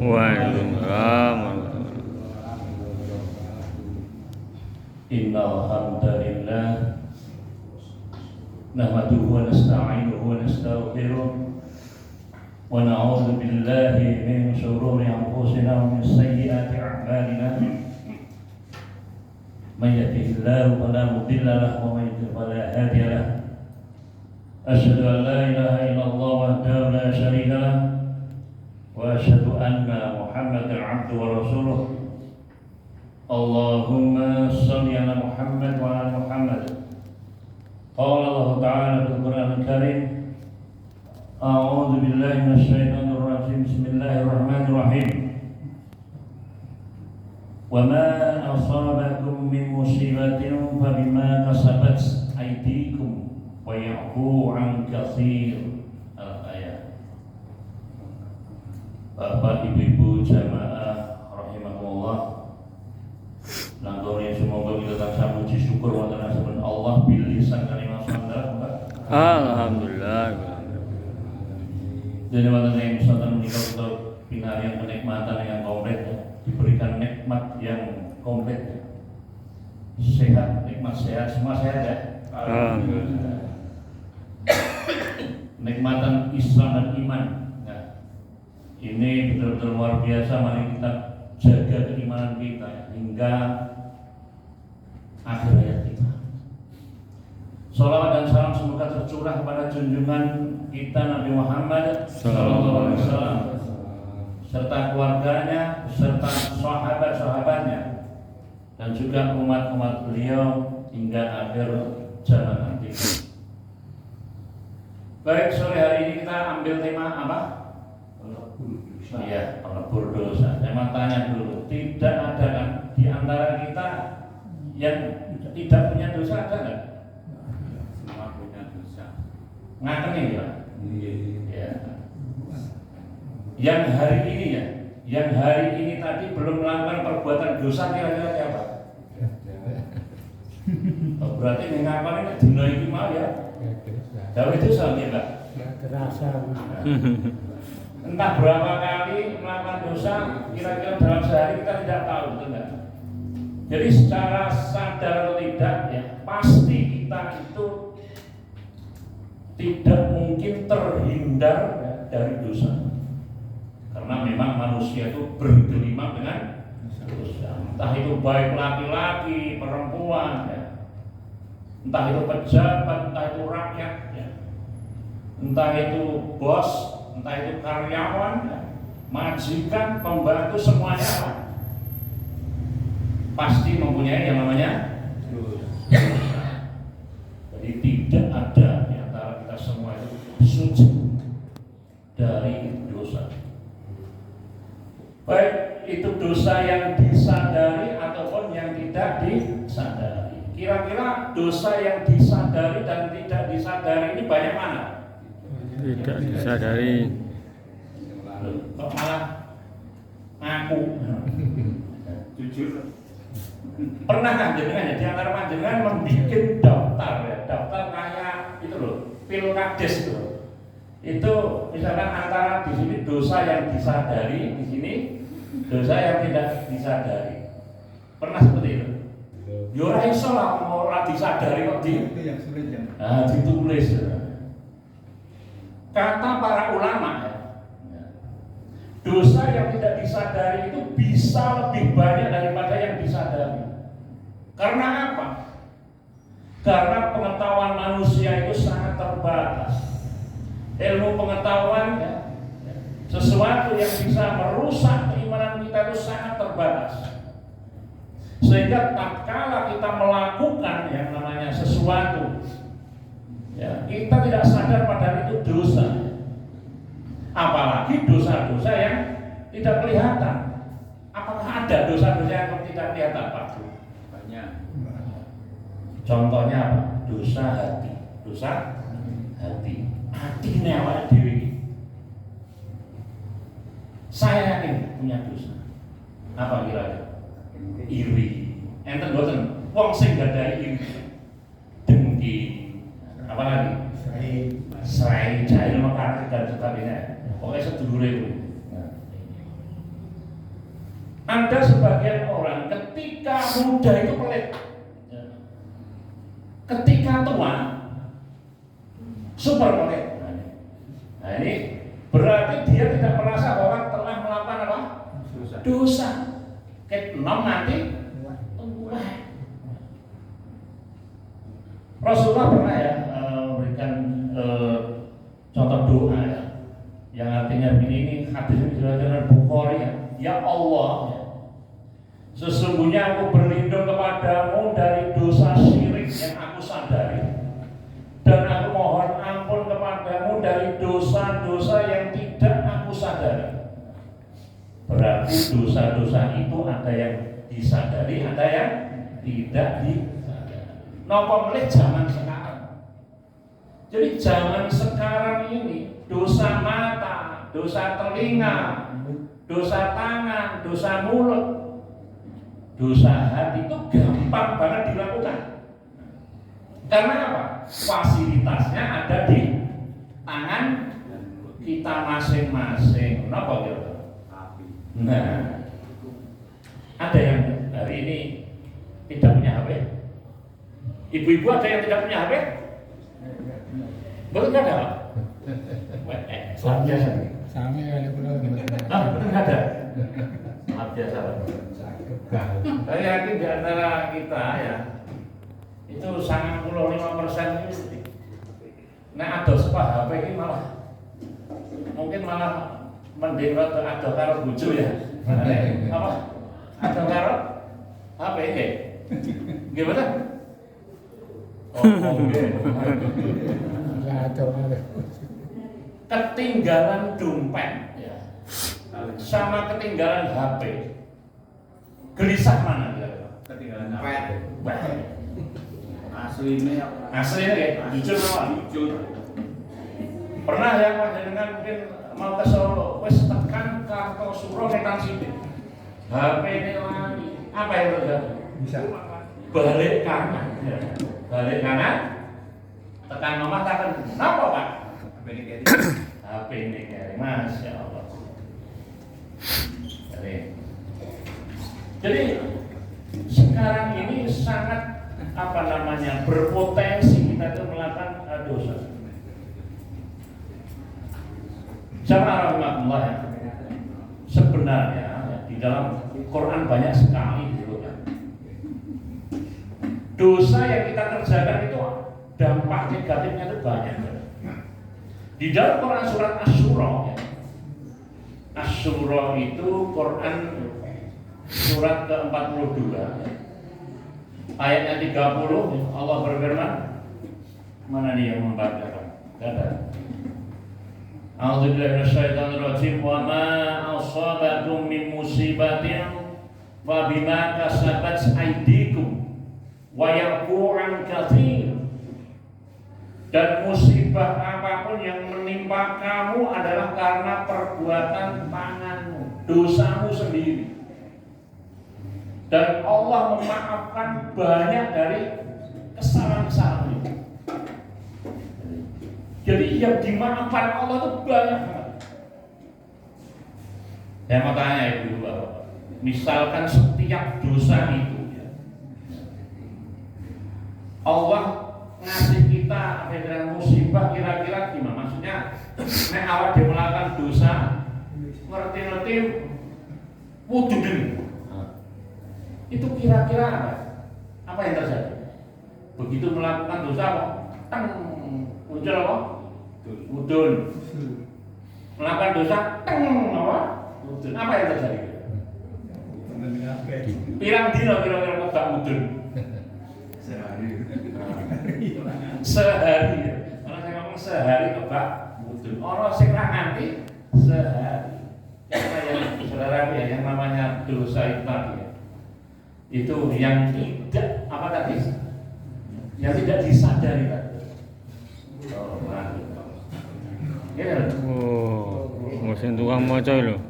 Waalaikumsalam. Innal hamdalillah nahmaduhu wa nasta'inuhu wa nastaghfiruh wa na'udzu billahi min shururi anfusina wa min sayyiati a'malina. May yahdihillahu fala mudilla lahu wa may yudlil fala hadiya lahu. Asyhadu an la ilaha illallah wahdahu la syarika lahu wa asyhadu anna Muhammadan 'abduhu wa rasuluh. Allahumma shalli ala Muhammad wa ala Muhammad. Qala Allah Ta'ala fil Qur'anil Karim. A'udzu billahi minasyaitonir rajim. Bismillahirrahmanirrahim. Wa ma asabakum min musibatin fa bima kasabat aydikum wa ya'fu 'an katsir. Al-ayat. Bapak, Ibu-ibu jamaah rahimahullah. Langgone semoga kita tansah muji syukur wonten asmanipun Allah bil lisan kalimah sandar. Alhamdulillah. Jadi wonten ing sonten menika kita pinarian kenikmatan yang komplit, diberikan nikmat yang komplit. Sehat, nikmat sehat, semua sehat ya. Alhamdulillah. Nikmatan Islam dan iman. Nah, ini betul-betul luar biasa. Mari kita jaga keimanan kita hingga akhir hayat kita. Shalawat dan salam semoga tercurah kepada junjungan kita Nabi Muhammad sallallahu alaihi wasallam serta keluarganya, serta sahabat-sahabatnya dan juga umat-umat beliau hingga akhir zaman nanti. Baik, sore hari ini kita ambil tema apa? Iya, pelebur dosa. Saya mau tanya dulu, tidak ada kan di antara kita yang tidak punya dosa, ada nggak? Semua punya dosa. Ngakeni ya? Iya. Ya. Yang hari ini ya, yang hari ini tadi belum melakukan perbuatan dosa kira-kira siapa? Oh, berarti ngakoni nek dina iki mau ya. Gawe dosa nggih, Pak? Terasa. Entah berapa kali melakukan dosa, kira-kira dalam sehari kita tidak tahu, betul nggak? Jadi secara sadar atau tidak, ya pasti kita itu tidak mungkin terhindar ya, dari dosa. Karena memang manusia itu bergelimang dengan dosa. Entah itu baik laki-laki, perempuan, ya. Entah itu pejabat, entah itu rakyat, ya. Entah itu bos, entah itu karyawan, ya, majikan, pembantu, semuanya apa? Pasti mempunyai yang namanya dosa. Jadi tidak ada di antara kita semua itu suci dari dosa. Baik itu dosa yang disadari ataupun yang tidak disadari. Kira-kira dosa yang disadari dan tidak disadari ini banyak mana? Tidak disadari. Kok malah ngaku? Jujur. Pernah kan jenengan ya di antara panjenengan membuat daftar ya, daftar kayak itu loh, pilkades itu. Itu misalkan antara di sini dosa yang disadari, di sini dosa yang tidak disadari. Pernah seperti itu? Ya ora iso lah ora disadari kok di. Itu yang sulit ya. Nah, ditulis. Kata para ulama ya, dosa yang tidak disadari itu bisa lebih banyak daripada yang disadari. Karena apa? Karena pengetahuan manusia itu sangat terbatas. Ilmu pengetahuan ya, sesuatu yang bisa merusak keimanan kita itu sangat terbatas. Sehingga tatkala kita melakukan yang namanya sesuatu, ya, kita tidak sadar padahal itu dosa. Apalagi dosa-dosa yang tidak kelihatan. Apakah ada dosa-dosa yang tidak kelihatan, Pak? Banyak. Contohnya apa? Dosa hati. Dosa hati. Hati ini awalnya dewi. Saya yakin punya dosa. Apa kira-kira? Iri. Enten boten. Wong sing gadai iri. Dengki. Apa lagi? Serai, jahil, makanan dan sebagainya. Pokoknya sedulure itu. ada sebagian orang ketika muda itu pelit, ketika tua super pelit. Nah ini berarti dia tidak merasa bahwa telah melakukan apa? Dosa. Kenom nanti tua. Rasulullah pernah ya memberikan contoh doa ya, yang artinya begini, ini hadis ini diriwayatkan Bukhari ya. Ya Allah, ya, sesungguhnya aku berlindung kepadamu dari dosa syirik yang aku sadari, dan aku mohon ampun kepadamu dari dosa-dosa yang tidak aku sadari. Berarti dosa-dosa itu ada yang disadari, ada yang tidak disadari. Napa melih zaman sekarang? Jadi zaman sekarang ini dosa mata, dosa telinga, dosa tangan, dosa mulut, dosa hati itu gampang banget dilakukan. Karena apa? Fasilitasnya ada di tangan kita masing-masing. Kenapa gitu? Nah, ada yang hari ini tidak punya HP. Ibu-ibu ada yang tidak punya HP? Betul nggak ada? Sama kali pulau. Betul nggak ada? Maaf biasa. Saya yakin di antara kita ya itu 95% itu. Nah ada sepa HP ini malah mungkin malah mending ada karo bojo ya. Apa? Ada karo HP ini? Gimana? Ketinggalan dompet ya, sama ketinggalan HP, gelisah mana dia? Ketinggalan apa? Aslinya ya, jujur malah. Pernah ya panjenengan mungkin mau ke Solo, wis tekan Kartosuro nekan sini, HP ini lagi, apa yang terjadi? Bisa. Balik kanan, ya. Balik kanan, tekan nomor tekan, kenapa Pak? HP ini kiri, Masya Allah. Jadi sekarang ini sangat berpotensi kita itu melakukan dosa. Jamaah rahmatullah ya. Sebenarnya ya, di dalam Quran banyak sekali disebutkan. Dosa yang kita kerjakan itu dampak negatifnya itu banyak. Di dalam Quran surat Asy-Syura ya. Asy-Syura itu Quran surat ke-42 ya. Ayatnya 30 Allah berfirman, mana nih yang membacakan? Kata A'udzubillahi minasyaitonirrajim wa ma asabakum min musibatin fa bima kasabat aydikum wa ya'fu 'an katsir. Dan musibah apapun yang menimpa kamu adalah karena perbuatan tanganmu, dosamu sendiri. Dan Allah memaafkan banyak dari kesalahan-kesalahan itu. Jadi yang dimaafkan Allah itu banyak banget. Saya mau tanya ibu bapak, misalkan setiap dosa itu ya, Allah ngasih kita dengan musibah kira-kira gimana? Maksudnya, nek awak dia melakukan dosa, ngerti-ngerti wujudin. Itu kira-kira apa? Apa yang terjadi? Begitu melakukan dosa apa? Teng, muncul apa? Mudun. Melakukan dosa, teng, apa? Mudun. Apa yang terjadi? Pirang dino kira-kira kok mudun? Sehari. Kalau saya ngomong sehari kebak mudun. Orang sing ra nganti sehari. Yang saudara ya, yang namanya dosa itu tadi ya. Itu yang tidak apa tadi? Yang tidak disadari tadi. Mesin tukang maca lho.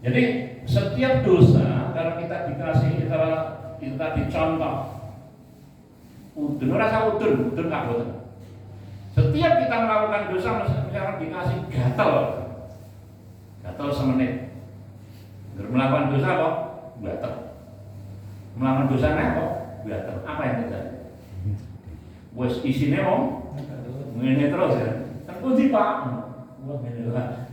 Jadi setiap dosa kalau kita dikasih kita dicontoh, udun rasa udun kabut. Setiap kita melakukan dosa, misalkan dikasih gatel semenit. Melakukan dosa kok gatel. Melakukan dosa apa? Gatel. Apa yang terjadi? Wes isine wong ngene terus ya. Terpuji Pak. Wah ngene lah.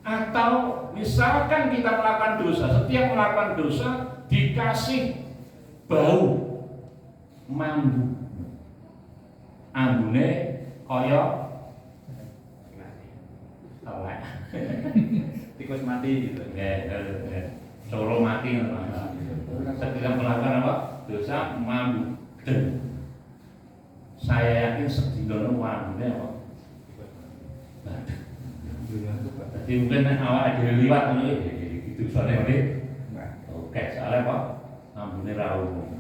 Atau misalkan kita melakukan dosa, setiap melakukan dosa dikasih bau mambu. Ambune kaya elek. Tikus mati gitu. Solo mati. Ketika melakukan apa? Dosa mambu. Saya yakin sedina mambune apa? Jadi mungkin awak ada liwat ngono gitu soalnya oke, soalnya apa? Ambune ra umum.